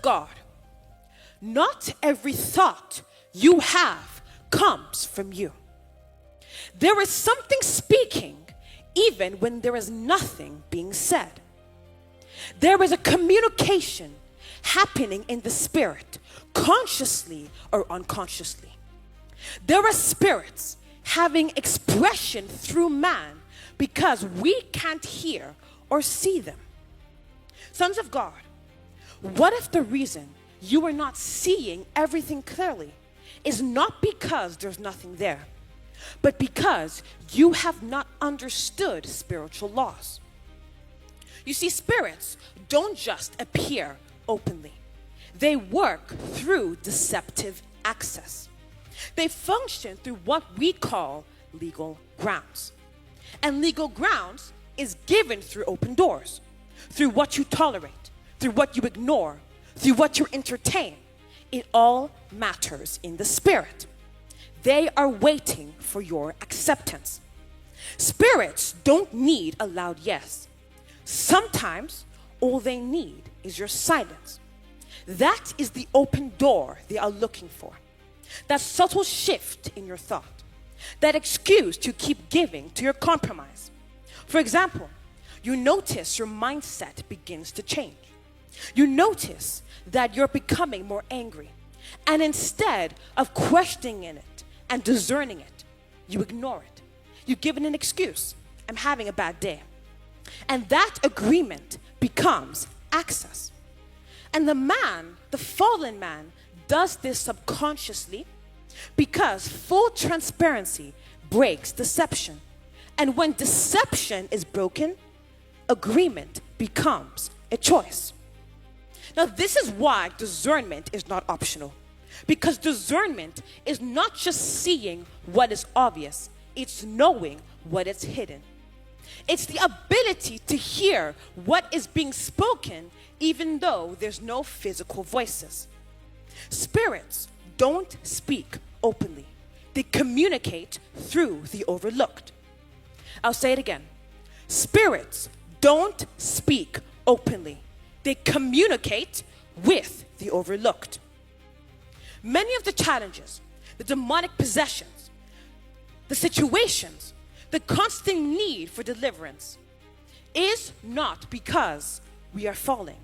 God, not every thought you have comes from you. There is something speaking even when there is nothing being said. There is a communication happening in the spirit, consciously or unconsciously. There are spirits having expression through man because we can't hear or see them. Sons of God, what if the reason you are not seeing everything clearly is not because there's nothing there, but because you have not understood spiritual laws? You see, spirits don't just appear openly. They work through deceptive access. They function through what we call legal grounds. And legal grounds is given through open doors, through what you tolerate, through what you ignore, through what you entertain. It all matters in the spirit. They are waiting for your acceptance. Spirits don't need a loud yes. Sometimes all they need is your silence. That is the open door they are looking for. That subtle shift in your thought. That excuse to keep giving to your compromise. For example, you notice your mindset begins to change. You notice that you're becoming more angry. And instead of questioning it and discerning it, you ignore it. You give it an excuse. I'm having a bad day. And that agreement becomes access. And the fallen man, does this subconsciously because full transparency breaks deception. And when deception is broken, agreement becomes a choice. Now, this is why discernment is not optional. Because discernment is not just seeing what is obvious, it's knowing what is hidden. It's the ability to hear what is being spoken even though there's no physical voices. Spirits don't speak openly. They communicate through the overlooked. I'll say it again. Spirits don't speak openly. They communicate with the overlooked. Many of the challenges, the demonic possessions, the situations, the constant need for deliverance is not because we are falling,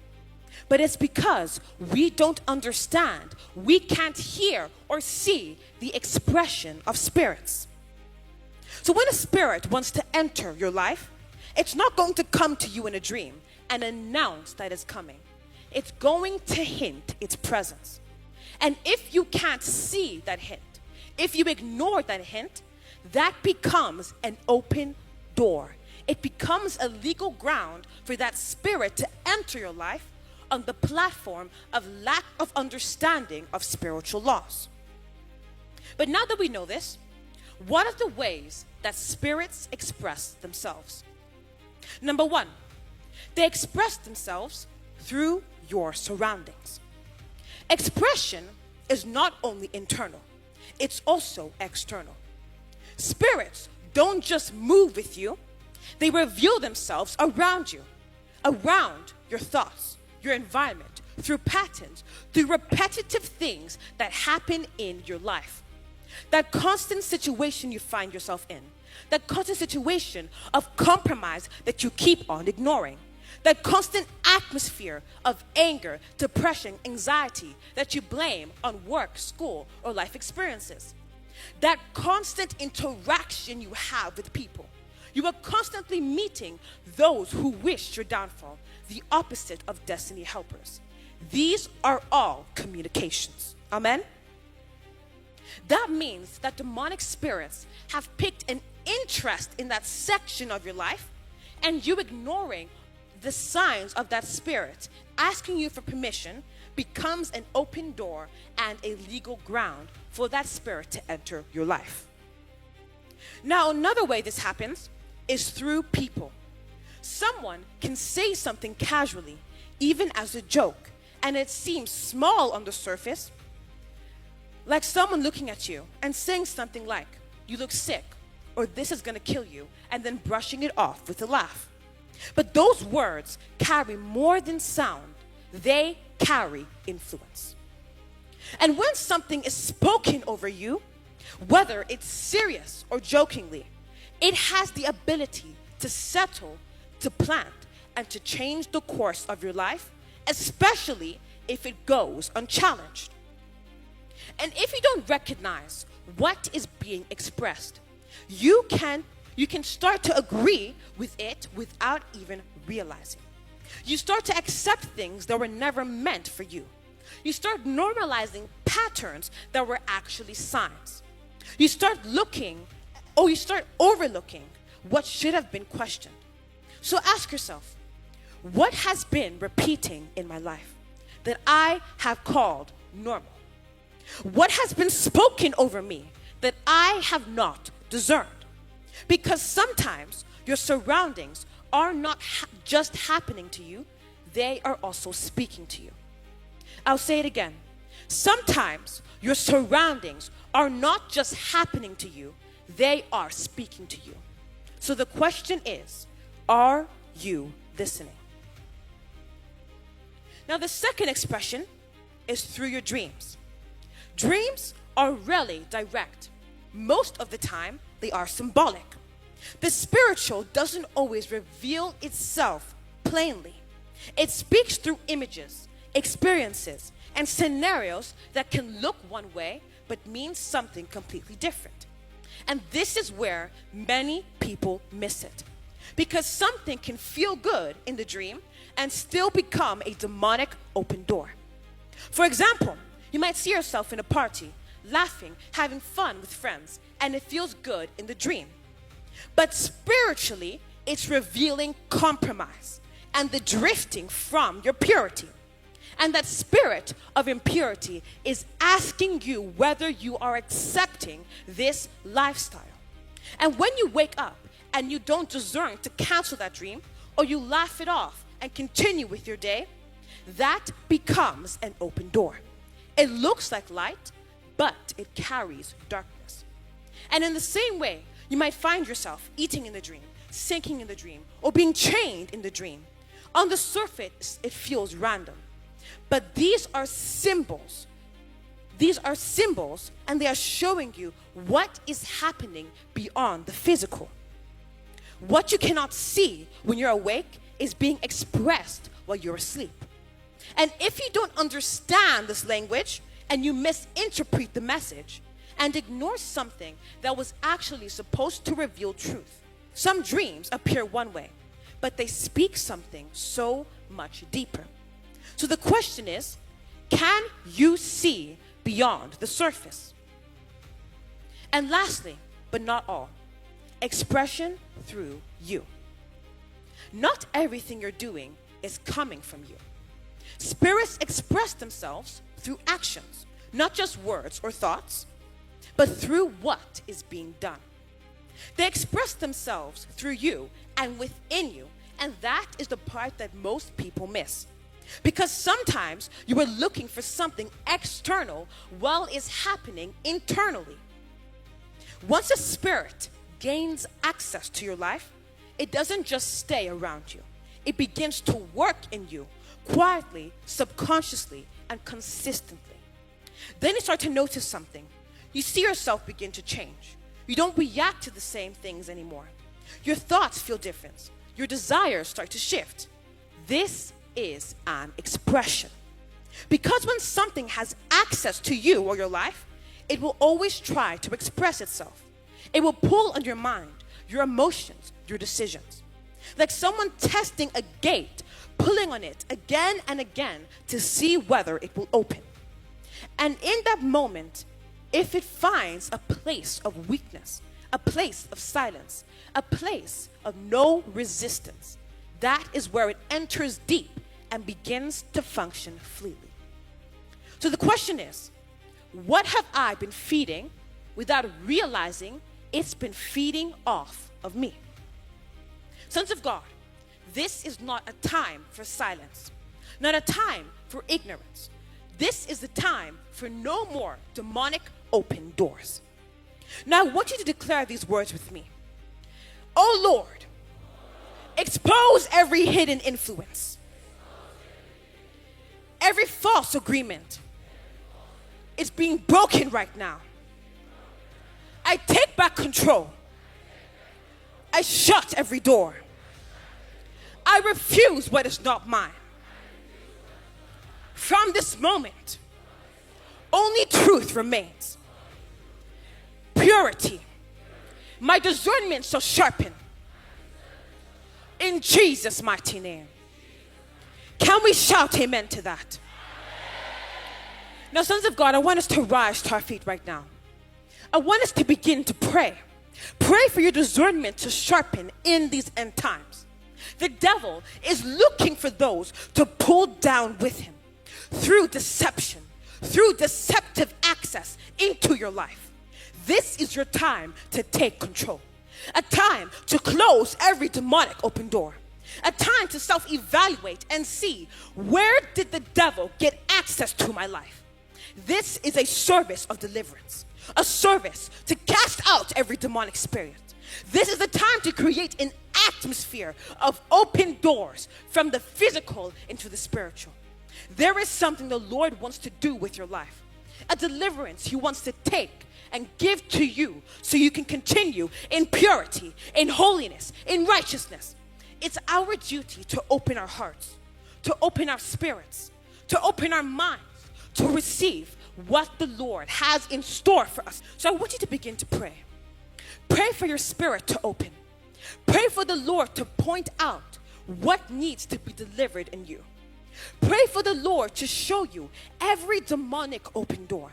but it's because we don't understand, we can't hear or see the expression of spirits. So when a spirit wants to enter your life, it's not going to come to you in a dream and announce that it's coming. It's going to hint its presence. And if you can't see that hint, if you ignore that hint, that becomes an open door. It becomes a legal ground for that spirit to enter your life on the platform of lack of understanding of spiritual laws. But now that we know this, what are the ways that spirits express themselves? Number one, they express themselves through your surroundings. Expression is not only internal, it's also external. Spirits don't just move with you, they reveal themselves around you, around your thoughts, your environment, through patterns, through repetitive things that happen in your life. That constant situation you find yourself in, that constant situation of compromise that you keep on ignoring, that constant atmosphere of anger, depression, anxiety that you blame on work, school, or life experiences. That constant interaction you have with people. You are constantly meeting those who wish your downfall, the opposite of destiny helpers. These are all communications. Amen? That means that demonic spirits have picked an interest in that section of your life, and you ignoring the signs of that spirit, asking you for permission, becomes an open door and a legal ground for that spirit to enter your life. Now, another way this happens is through people. Someone can say something casually, even as a joke, and it seems small on the surface, like someone looking at you and saying something like, "You look sick," or "This is gonna kill you," and then brushing it off with a laugh. But those words carry more than sound. They carry influence. And when something is spoken over you, whether it's serious or jokingly, it has the ability to settle, to plant, and to change the course of your life, especially if it goes unchallenged. And if you don't recognize what is being expressed, you can start to agree with it without even realizing. You start to accept things that were never meant for you. You start normalizing patterns that were actually signs. You start overlooking what should have been questioned. So ask yourself, what has been repeating in my life that I have called normal? What has been spoken over me that I have not discerned? Because sometimes your surroundings are not just happening to you, they are also speaking to you. I'll say it again. Sometimes your surroundings are not just happening to you, they are speaking to you. So the question is, are you listening? Now, the second expression is through your dreams. Dreams are rarely direct. Most of the time, they are symbolic. The spiritual doesn't always reveal itself plainly. It speaks through images, experiences, and scenarios that can look one way but mean something completely different. And this is where many people miss it. Because something can feel good in the dream and still become a demonic open door. For example, you might see yourself in a party, laughing, having fun with friends, and it feels good in the dream. But spiritually, it's revealing compromise and the drifting from your purity. And that spirit of impurity is asking you whether you are accepting this lifestyle. And when you wake up and you don't discern to cancel that dream, or you laugh it off and continue with your day, that becomes an open door. It looks like light, but it carries darkness. And in the same way, you might find yourself eating in the dream, sinking in the dream, or being chained in the dream. On the surface, it feels random. But these are symbols. These are symbols, and they are showing you what is happening beyond the physical. What you cannot see when you're awake is being expressed while you're asleep. And if you don't understand this language and you misinterpret the message and ignore something that was actually supposed to reveal truth, some dreams appear one way, but they speak something so much deeper. So the question is, can you see beyond the surface? And lastly, but not all, expression through you. Not everything you're doing is coming from you. Spirits express themselves through actions, not just words or thoughts, but through what is being done. They express themselves through you and within you, and that is the part that most people miss. Because sometimes you are looking for something external while it's happening internally. Once a spirit gains access to your life, it doesn't just stay around you. It begins to work in you quietly, subconsciously, and consistently. Then you start to notice something. You see yourself begin to change. You don't react to the same things anymore. Your thoughts feel different. Your desires start to shift. This is an expression. Because when something has access to you or your life, it will always try to express itself. It will pull on your mind, your emotions, your decisions. Like someone testing a gate, pulling on it again and again to see whether it will open. And in that moment, if it finds a place of weakness, a place of silence, a place of no resistance, that is where it enters deep and begins to function freely. So the question is, what have I been feeding without realizing it's been feeding off of me? Sons of God, this is not a time for silence, not a time for ignorance. This is the time for no more demonic open doors. Now I want you to declare these words with me. Oh Lord, expose every hidden influence, Every false agreement is being broken right now. I take back control. I shut every door. I refuse what is not mine. From this moment, only truth remains. Purity. My discernment shall sharpen. In Jesus' mighty name. Can we shout amen to that? Now, sons of God, I want us to rise to our feet right now. I want us to begin to pray. Pray for your discernment to sharpen in these end times. The devil is looking for those to pull down with him through deception, through deceptive access into your life. This is your time to take control. A time to close every demonic open door. A time to self-evaluate and see, where did the devil get access to my life? This is a service of deliverance. A service to cast out every demonic spirit. This is the time to create an atmosphere of open doors from the physical into the spiritual. There is something the Lord wants to do with your life. A deliverance He wants to take and give to you so you can continue in purity, in holiness, in righteousness. It's our duty to open our hearts, to open our spirits, to open our minds, to receive what the Lord has in store for us. So I want you to begin to pray. Pray for your spirit to open. Pray for the Lord to point out what needs to be delivered in you. Pray for the Lord to show you every demonic open door.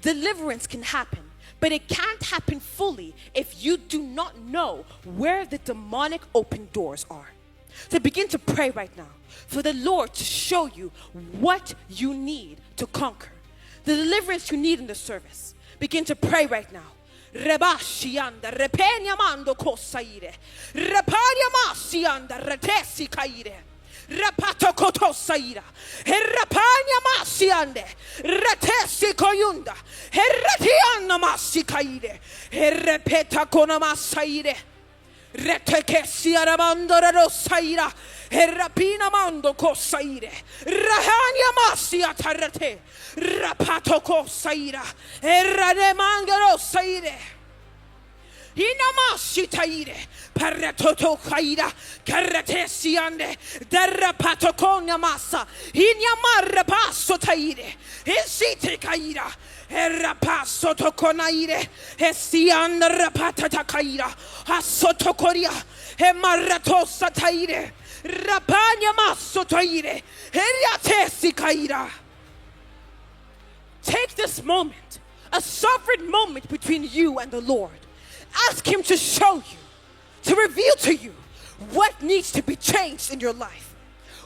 Deliverance can happen, but it can't happen fully if you do not know where the demonic open doors are. So begin to pray right now for the Lord to show you what you need to conquer. The deliverance you need in the service. Begin to pray right now. Rebashianda, repeniamando cosaire. Repariamasianda, retesi caire. Repato cotosaira. Herrapaniamasiande. Retesi coyunda. Herratiana masi caire. Herrepeta conamasaire. Retekesi aramando rosaira. Herrapina mando cosaire. Rahania masia tarate. Rapato cosaira. Herrademanga rosaire. Inamasi taire. Paratoto caira. Carratesiande. Derrapato conamasa. Inyamarra passo taire. Esite caira. Errapasso toconaire. Esianda rapatata caira. Assotocoria. Emarratosa taire. Rapanya masso taire. Eriatesi caira. Take this moment, a sovereign moment between you and the Lord. Ask Him to show you, to reveal to you what needs to be changed in your life.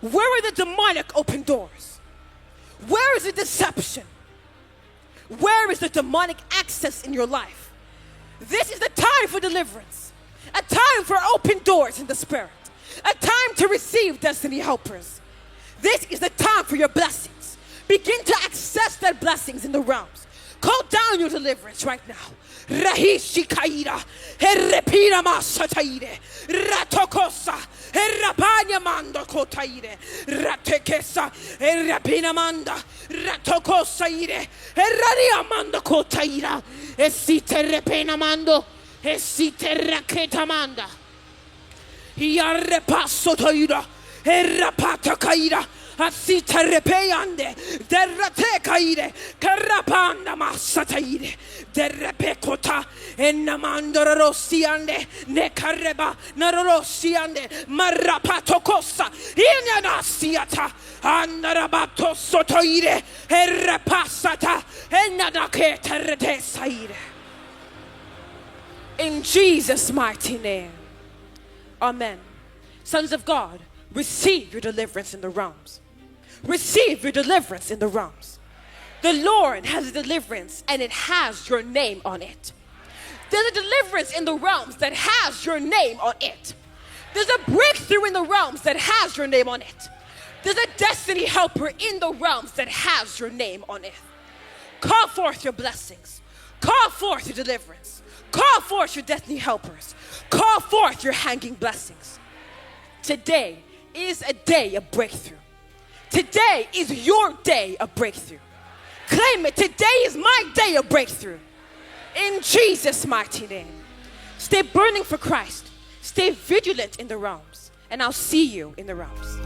Where are the demonic open doors? Where is the deception? Where is the demonic access in your life? This is the time for deliverance, a time for open doors in the spirit, a time to receive destiny helpers. This is the time for your blessings. Begin to access their blessings in the realms. Call down your deliverance right now. Rahishi kaira, herrepina masataire, ratokosa, herrapanya mando kotaire, ratekesa, herrapina manda, ratokosa ire, herraria mando kotaira, esite repena mando, esite raketa manda, iarrepasso toira, herrapata kaira. Asita repeyande, derrate caire, carrapanda massa taire, derrepecota, enamandoro rossiande, ne carreba, narorossiande, marrapato cossa, inanasiata, andarabato sotoire, errepassata, enadake terrete saire. In Jesus' mighty name. Amen. Sons of God, receive your deliverance in the realms. Receive your deliverance in the realms. The Lord has a deliverance and it has your name on it. There's a deliverance in the realms that has your name on it. There's a breakthrough in the realms that has your name on it. There's a destiny helper in the realms that has your name on it. Call forth your blessings. Call forth your deliverance. Call forth your destiny helpers. Call forth your hanging blessings. Today is a day of breakthrough. Today is your day of breakthrough. Claim it. Today is my day of breakthrough. In Jesus' mighty name. Stay burning for Christ. Stay vigilant in the realms. And I'll see you in the realms.